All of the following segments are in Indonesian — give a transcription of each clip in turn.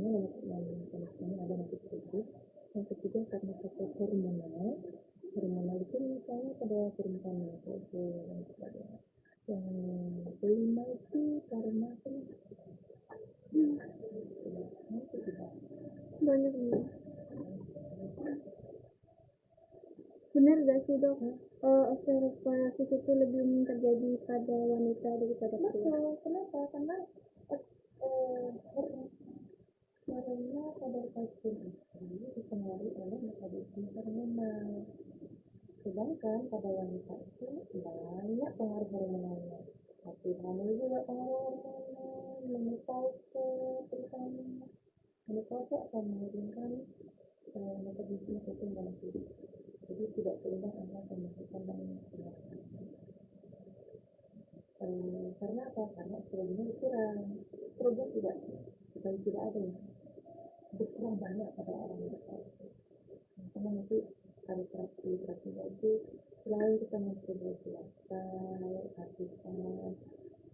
pertama yang jenisnya ada motif tubuh, yang ketiga karena faktor hormonal itu misalnya pada perempuan menopause dan sebagainya. Yang kelima itu karena banyak nih. Benar gak sih dok? Osteoporosis itu lebih terjadi pada wanita daripada pria. Betul. Kenapa? Karena kadar kalsium itu dipengaruhi oleh metabolisme hormonal. Sedangkan pada wanita itu banyak pengaruh hormonalnya. Tapi hamil juga pengaruh hormonal, menopause terutama. Menopause akan menurunkan metabolisme kalsium dalam tubuh. Jadi tidak seimbang antara pembentukan dan pengeluaran. Karena apa? Karena estrogennya berkurang. Estrogen tidak ada ya. Berkurang banyak pada orang menopause. Karena nanti ada terapi itu selain kita memperbaiki lifestyle, asupan,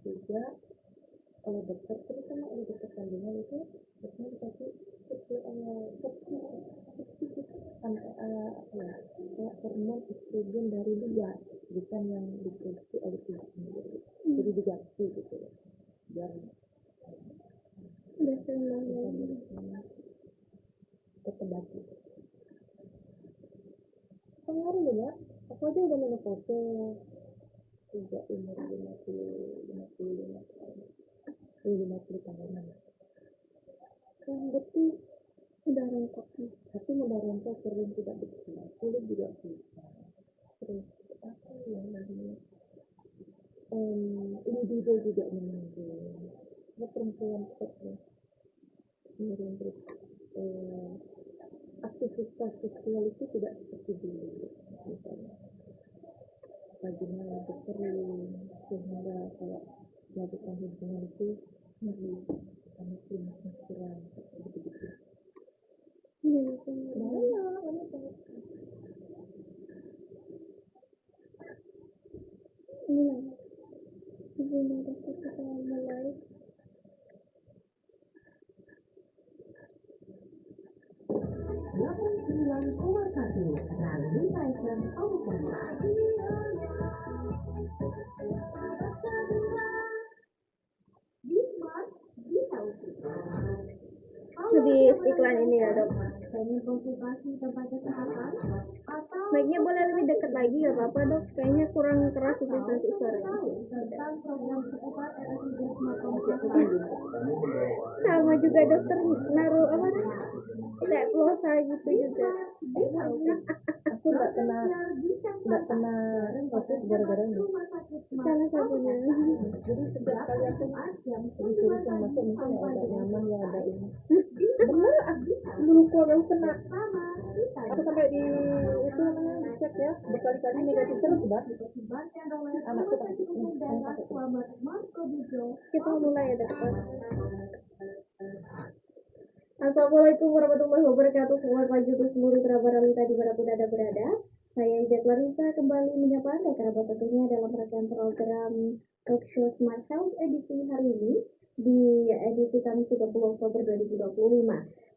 juga oleh dokter, terutama oleh dokter kandungan itu biasanya dikasih substitut kayak hormon estrogen dari luar, bukan yang diproduksi oleh tubuh sendiri. Jadi diganti gitu ya, biar tetap bagus. Pengaruh ya, aku aja udah menopause sejak umur 50 tahunan. Kan berarti Udah rontok nih. satu mudah rontok, kering tidak bersih, kulit juga susah. Terus apa ya namanya? Libido juga menurun. Nah, perempuan seperti menurun terus. Aktivitas seksual itu tidak seperti dulu, misalnya vagina yang kering, sehingga kalau melakukan hubungan itu nyeri, karena klimasnya kurang, begitu. Ini dokter kita mulai. Sembilan koma satu Ralita FM Pamekasan. Be smart, be healthy. Di iklan ini ya dok. Pengen konsultasi tempat kesehatan atau Baiknya boleh lebih dekat lagi gak apa-apa dok. Kayaknya kurang keras itu nanti suaranya. tentang program sekolah RSUD Smart Sama juga dokter naruh apa nih? Kayak plosa gitu juga. Aku nggak pernah covid gara-gara ini. Salah satunya. Jadi setiap kali aku virus yang masuk mungkin yang agak nyaman, yang ada ini. Bener, sebelum keluar aku kena. Aku sampai di itu namanya cek ya, berkali-kali negatif terus bang. Anakku pakai itu, Kita mulai ya dokter. Assalamualaikum warahmatullahi wabarakatuh. Selamat pagi untuk seluruh kerabat Ralita dimanapun Anda berada. Saya Ida Clarissa kembali menyapa Anda kerabat tentunya dalam rangkaian program Talk Show Smart Health edisi hari ini di edisi Kamis 30 Oktober 2025.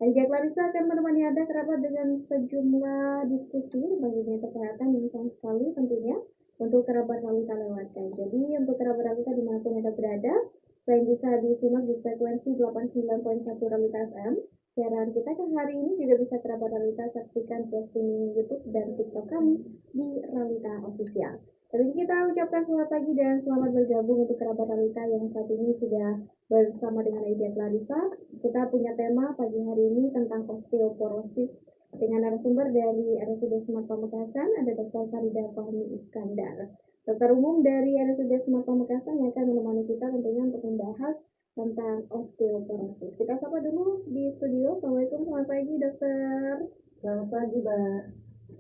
Ida Clarissa akan menemani Anda kerabat dengan sejumlah diskusi tentang dunia kesehatan yang sayang sekali tentunya untuk kerabat Ralita lewatkan. Jadi untuk kerabat Ralita dimanapun Anda berada, selain bisa disimak di frekuensi 89.1 Ralita FM, siaran kita kan hari ini juga bisa kerabat Ralita saksikan via streaming YouTube dan TikTok kami di Ralita Official. Tentunya kita ucapkan selamat pagi dan selamat bergabung untuk kerabat Ralita yang saat ini sudah bersama dengan Ida Clarissa. Kita punya tema pagi hari ini tentang osteoporosis dengan narasumber dari RSUD Smart Pamekasan, ada Dr. Farida Fahmi Iskandar, dokter umum dari RSUD Smart Pamekasan yang akan menemani kita tentunya untuk membahas tentang osteoporosis. Kita sapa dulu di studio. Assalamualaikum, selamat pagi dokter. Selamat pagi Mbak.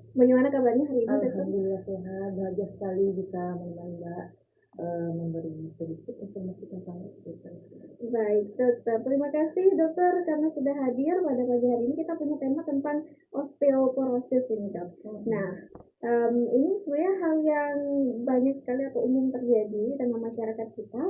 Bagaimana kabarnya hari ini dokter? Alhamdulillah sehat, bahagia sekali bisa menemani Mbak memberi sedikit informasi tentang osteoporosis. Baik dokter, terima kasih dokter karena sudah hadir pada pagi hari ini. Kita punya tema tentang osteoporosis ini dok. Nah, Ini sebenarnya hal yang banyak sekali atau umum terjadi dengan masyarakat kita.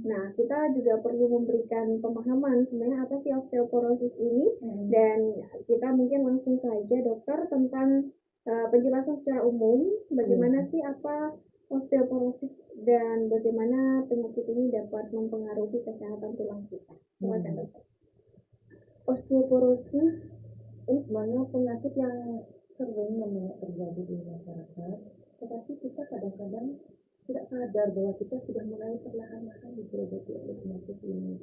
Nah, kita juga perlu memberikan pemahaman sebenarnya apa sih osteoporosis ini, dan kita mungkin langsung saja dokter tentang penjelasan secara umum bagaimana sih apa osteoporosis dan bagaimana penyakit ini dapat mempengaruhi kesehatan tulang kita. Silakan dokter. Osteoporosis ini sebenarnya penyakit yang sering memang terjadi di masyarakat, tetapi kita kadang-kadang tidak sadar bahwa kita sudah mulai perlahan-lahan digerogoti oleh penyakit ini.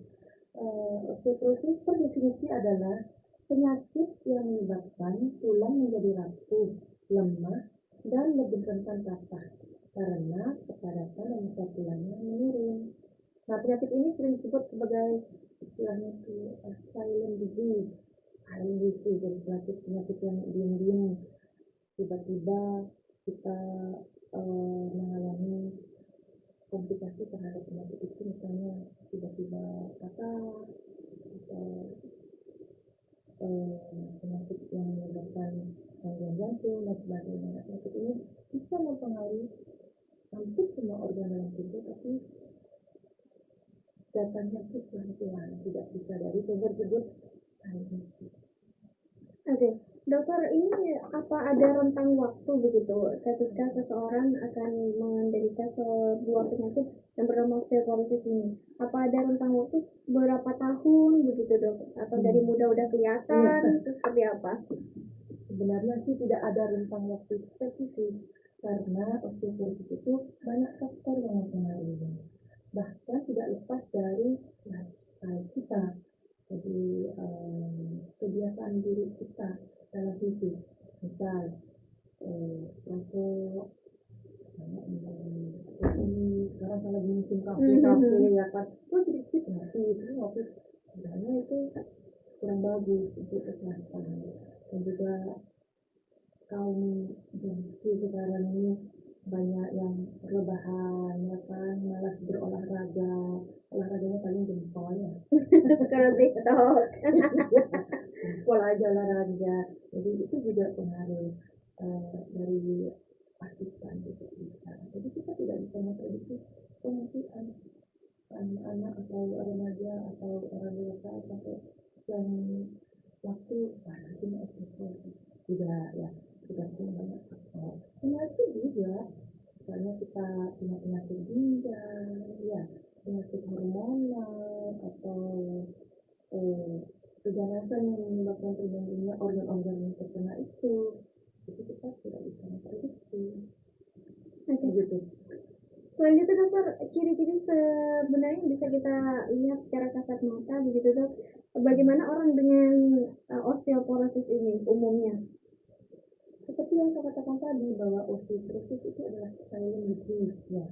Osteoporosis per definisi adalah penyakit yang menyebabkan tulang menjadi rapuh, lemah, dan lebih rentan patah karena kepadatan dan massa tulangnya menurun. Nah, penyakit ini sering disebut sebagai istilahnya itu silent disease. Silent disease jadi penyakit yang diam-diam. Tiba-tiba kita mengalami komplikasi terhadap penyakit itu, misalnya tiba-tiba patah atau penyakit yang menyebabkan gangguan jantung dan sebagainya. Nah, penyakit ini bisa mempengaruhi hampir semua organ dalam tubuh, tapi datangnya itu pelan-pelan, tidak disadari, sehingga disebut silent disease. Oke, dokter, ini apa ada rentang waktu begitu ketika seseorang akan menderita sebuah penyakit yang bernama osteoporosis ini? Apa ada rentang waktu berapa tahun begitu dok? Atau dari muda udah kelihatan? Itu seperti apa? Sebenarnya sih tidak ada rentang waktu spesifik, karena osteoporosis itu banyak faktor yang mempengaruhi. Bahkan tidak lepas dari lifestyle kita, jadi kebiasaan buruk kita dalam hidup. Misal rokok, kopi, sekarang kalau di musim kafe ya kan, sedikit mati semua, tapi sebenarnya itu kurang bagus untuk kesehatan. Dan juga kaum Gen Z sekarang ini banyak yang rebahan, ya kan, malas olahraganya paling jempol ya. Kalau TikTok. Jempol aja olahraga. Jadi itu juga pengaruh dari asupan gitu sekarang. Jadi kita tidak bisa memprediksi kemungkinan anak-anak atau remaja atau orang dewasa sampai sekian waktu kena osteoporosis. Tidak ya, tergantung banyak faktor. Penyakit juga, misalnya kita punya penyakit ginjal, ya, penyakit hormonal atau keganasan yang menyebabkan terganggunya organ-organ yang terkena itu kita tidak bisa memprediksi. Gitu. Selain itu dokter, ciri-ciri sebenarnya bisa kita lihat secara kasat mata begitu dok. Bagaimana orang dengan osteoporosis ini umumnya? Seperti yang saya katakan tadi, bahwa osteoporosis itu adalah silent disease ya.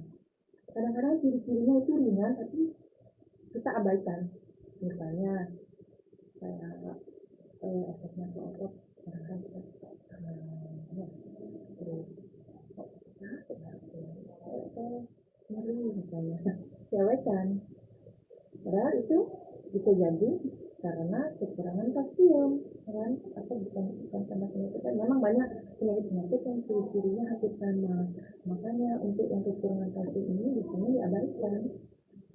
Kadang-kadang ciri-cirinya itu ringan tapi kita abaikan. Misalnya kayak efeknya ke otot, kadang-kadang kita suka ya, terus kok capek atau nyeri misalnya, diabaikan. Padahal itu bisa jadi karena kekurangan kalsium, kan? Atau bukan karena penyakit, memang banyak penyakit yang ciri-cirinya hampir sama. Makanya untuk yang kekurangan kalsium ini biasanya diabaikan.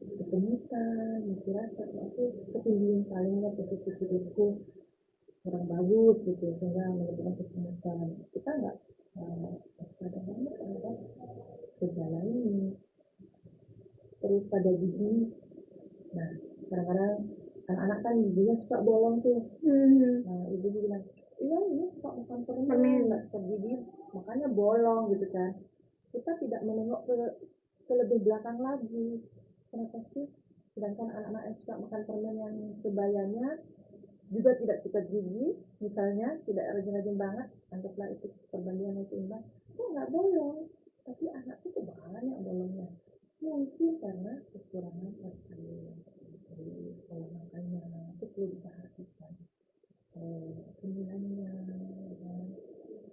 Kesemutan, istirahat, itu ketinggian palingnya posisi tidurku kurang bagus gitu, sehingga menyebabkan kesemutan. Kita nggak waspada banget terhadap gejala ini. Terus pada gigi, nah kadang-kadang anak-anak kan giginya suka bolong tuh. Nah ibu bilang, iya ini suka makan permen, nggak suka gigi, makanya bolong gitu kan. Kita tidak menengok ke lebih belakang lagi. Kenapa sih? Sedangkan anak-anak yang suka makan permen yang sebayanya juga tidak sikat gigi, misalnya tidak rajin-rajin banget, anggaplah itu perbandingan yang seimbang, kok nggak bolong, tapi anakku tuh banyak bolongnya. Mungkin karena kekurangan kalsium. Jadi pola makannya itu perlu diperhatikan. Cemilannya,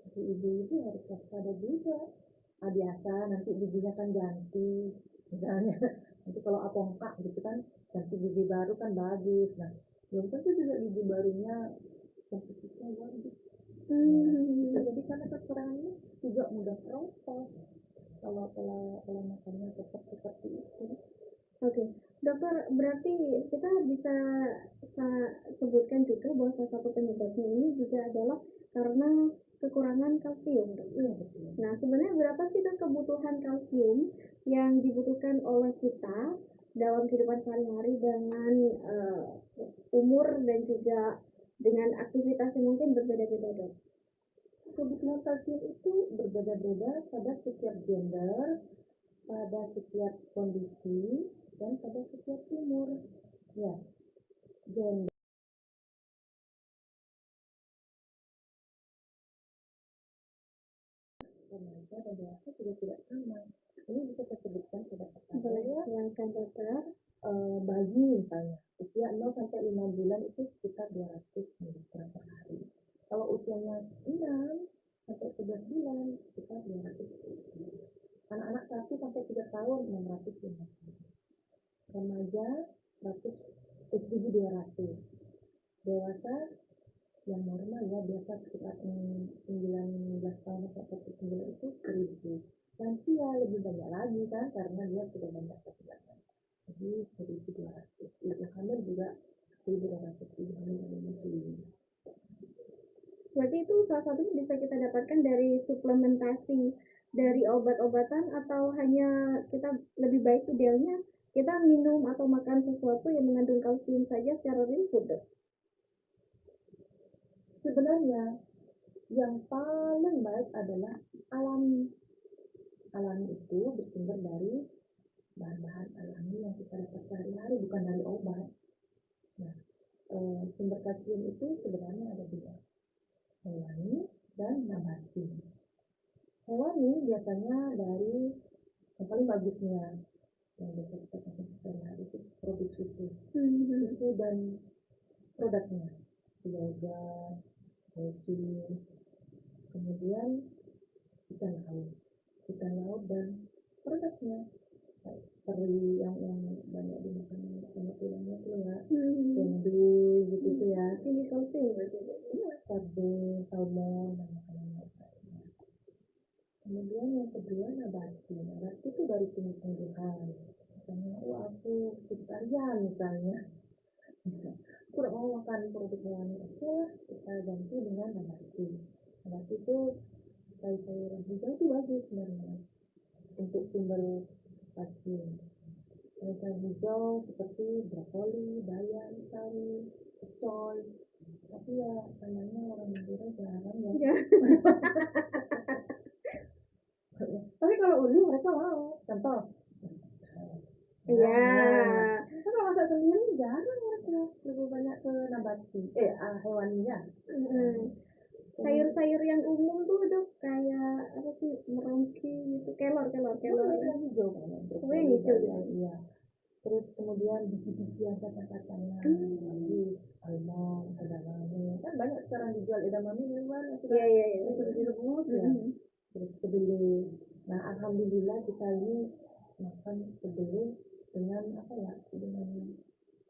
jadi ibu itu harus waspada juga. Biasa nanti giginya kan ganti, misalnya nanti kalau apongkak gitu kan ganti gigi baru kan bagus. Nah belum tentu juga gigi barunya komposisinya bagus. Bisa jadi karena kekurangannya juga mudah keropos kalau kalau makannya tetap seperti itu. Oke, dokter, berarti kita bisa sebutkan juga bahwa salah satu penyebabnya ini juga adalah karena kekurangan kalsium, dok. Iya betul. Nah, sebenarnya berapa sih dok kebutuhan kalsium yang dibutuhkan oleh kita dalam kehidupan sehari-hari dengan umur dan juga dengan aktivitas yang mungkin berbeda-beda, dok? Kebutuhan kalsium itu berbeda-beda pada setiap gender, pada setiap kondisi, dan pada setiap umur. Ya, gender remaja dan dewasa juga tidak sama. Ini bisa saya sebutkan pada pertama Boleh ya. silakan, dokter. Bayi misalnya, usia 0 sampai 5 bulan itu sekitar 200 mg per hari. Kalau usianya 6 sampai 11 bulan sekitar 200 mg. Anak-anak 1 sampai 3 tahun 650. Remaja 1.200. Dewasa yang normal ya, biasa sekitar 19 tahun sampai 49 itu 1000. Lansia lebih banyak lagi kan karena dia sudah banyak kegiatan. Jadi 1.200. Ibu hamil juga 1.200. Ibu hamil yang menyusui. Berarti itu salah satunya bisa kita dapatkan dari suplementasi dari obat-obatan atau hanya kita lebih baik idealnya kita minum atau makan sesuatu yang mengandung kalsium saja secara real food, dok? Sebenarnya yang paling baik adalah alami. Alami itu bersumber dari bahan-bahan alami yang kita dapat sehari-hari, bukan dari obat. Nah, sumber kalsium itu sebenarnya ada dua, hewani dan nabati. Hewani biasanya dari yang paling bagusnya yang biasa kita konsumsi sehari-hari itu produk susu. Susu dan produknya, yogurt, keju, kemudian ikan laut dan produknya teri yang banyak dimakan sama tulangnya tuh ya, kendu gitu tuh ya, Tinggi kalsium berarti. iya, sardin, salmon dan makanan lainnya. Kemudian yang kedua nabati itu dari tumbuh-tumbuhan. Misalnya, aku vegetarian misalnya, aku udah mau makan produk hewani, oke, kita ganti dengan nabati. Nabati itu sayur-sayuran hijau itu bagus sebenarnya untuk sumber kalsium. Sayur hijau seperti brokoli, bayam, sawi, pecel. Tapi ya sayangnya orang Madura jarang ya. Tapi kalau uli mereka mau. Contoh, Iya. Kita kalau masak sendiri jarang mereka, lebih banyak ke nabati, hewaninya. Sayur-sayur yang umum tuh, dok, kayak apa sih, merongki gitu, kelor. Yang hijau kan, yang hijau gitu. Iya. Terus kemudian biji-bijian kacang-kacangan, almond, edamame, kan banyak sekarang dijual edamame di luar yang sudah sudah direbus ya. Terus kedelai. Nah, alhamdulillah kita ini makan kedelai dengan apa ya, dengan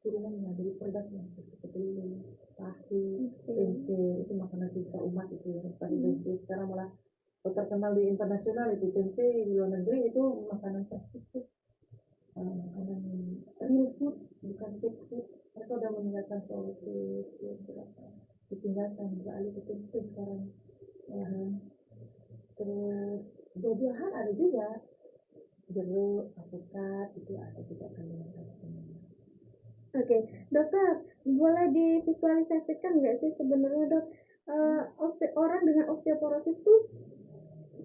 turunannya dari produknya, terus kedelai, tahu, tempe, itu makanan sejuta umat itu ya. Tempe sekarang malah terkenal di internasional, itu tempe di luar negeri itu makanan prestis tuh. Makanan real food, bukan fake food. Mereka udah meninggalkan soal food berapa, ditinggalkan, beralih ke tempe sekarang. Terus buah-buahan ada juga, jeruk, alpukat, itu ada juga kandungan kalsium. Oke, dokter, boleh divisualisasikan nggak sih sebenarnya, dok, orang dengan osteoporosis tuh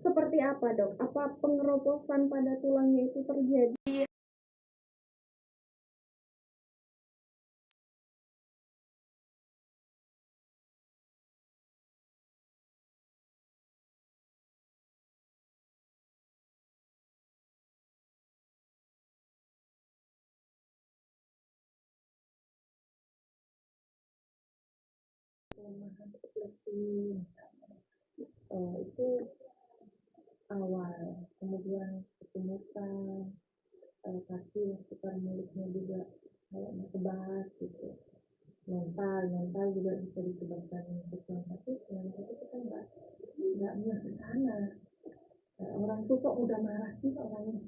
seperti apa, dok? Apa pengeroposan pada tulangnya itu terjadi? Kelemahan seperti lesi misalnya, itu awal. Kemudian kesemutan, kaki yang sekitar mulutnya juga kayak kebas gitu. mental juga bisa disebabkan kekurangan kasusnya, tapi kita nggak melihat ke sana. Orang tuh kok udah marah sih orang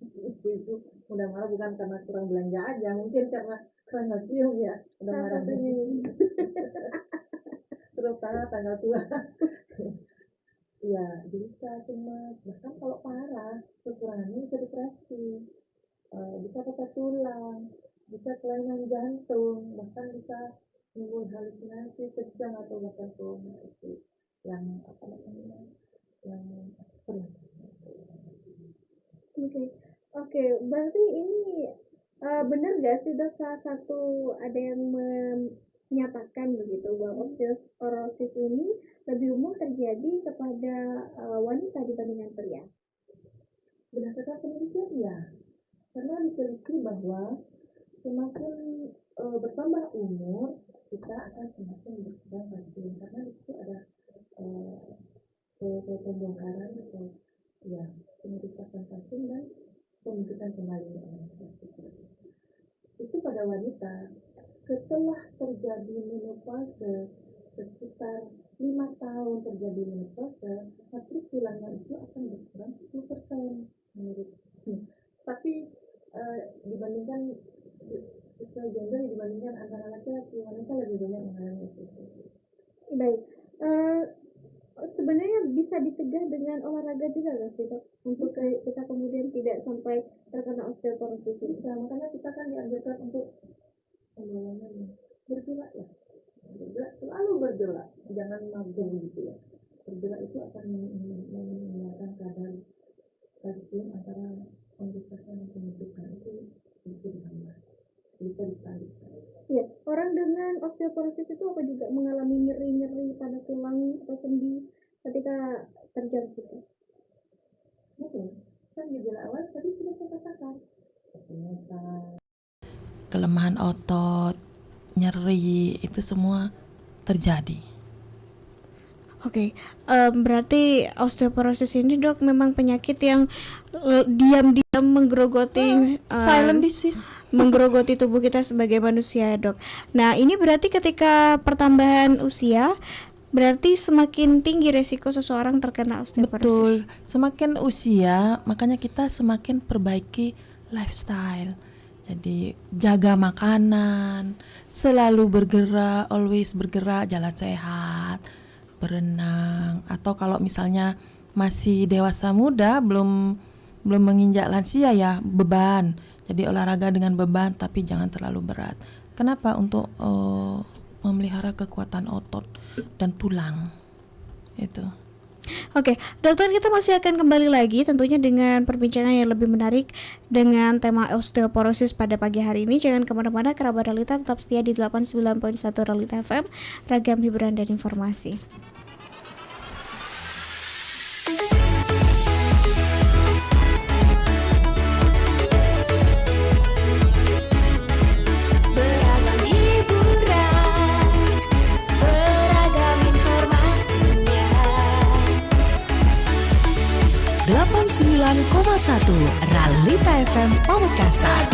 ibu-ibu udah marah bukan karena kurang belanja aja, mungkin karena kurang kalsium ya udah Salah marah satunya ini. terutama tanggal tua. Ya bisa cemas, bahkan kalau parah kekurangannya bisa depresi, bisa patah tulang, bisa kelainan jantung, bahkan bisa timbul halusinasi kejang atau bahkan koma. Itu yang apa namanya, yang ekstrem. Oke, berarti ini benar nggak sih Dok, salah satu ada yang menyatakan begitu bahwa osteoporosis ini lebih umum terjadi kepada wanita dibandingkan pria? Berdasarkan penelitian ya, karena diteliti bahwa semakin bertambah umur kita akan semakin berkurang kalsium, karena di situ ada pembongkaran atau ya pengerusakan kalsium dan pembentukan kembali itu pada wanita. Setelah terjadi menopause sekitar 5 tahun terjadi menopause, matrik tulangnya itu akan berkurang 10% menurut. Tapi dibandingkan sesuai gender, dibandingkan antara laki-laki, wanita lebih banyak mengalami osteoporosis. Baik, sebenarnya bisa dicegah dengan olahraga juga nggak sih Dok? Untuk kita kemudian tidak sampai terkena osteoporosis ini. Bisa, makanya kita kan dianjurkan untuk bergerak ya, bergerak, selalu bergerak, jangan mager gitu ya. Bergerak itu akan meningkatkan kadar kalsium antara pembesaran dan pembentukan, itu bisa ditambah, bisa diselanjutkan. Ya, orang dengan osteoporosis itu apa juga mengalami nyeri-nyeri pada tulang atau sendi ketika terjangkit? Betul, kan gejala awal tadi sudah saya katakan, kesemutan, kelemahan otot, nyeri, itu semua terjadi. Oke, berarti osteoporosis ini Dok memang penyakit yang diam-diam menggerogoti Silent disease. menggerogoti tubuh kita sebagai manusia ya Dok. Nah ini berarti ketika pertambahan usia berarti semakin tinggi resiko seseorang terkena osteoporosis. Betul, semakin usia makanya kita semakin perbaiki lifestyle. Jadi jaga makanan, selalu bergerak, always bergerak, jalan sehat, berenang, atau kalau misalnya masih dewasa muda, belum menginjak lansia ya, beban. Jadi olahraga dengan beban tapi jangan terlalu berat. Kenapa? Untuk memelihara kekuatan otot dan tulang. Itu. Oke, dokter, kita masih akan kembali lagi tentunya dengan perbincangan yang lebih menarik dengan tema osteoporosis pada pagi hari ini. Jangan kemana-mana, kerabat Relita tetap setia di 89.1 Relita FM, ragam hiburan dan informasi. Beragam hiburan, beragam informasinya. 89,1 Realita FM Pamekasan.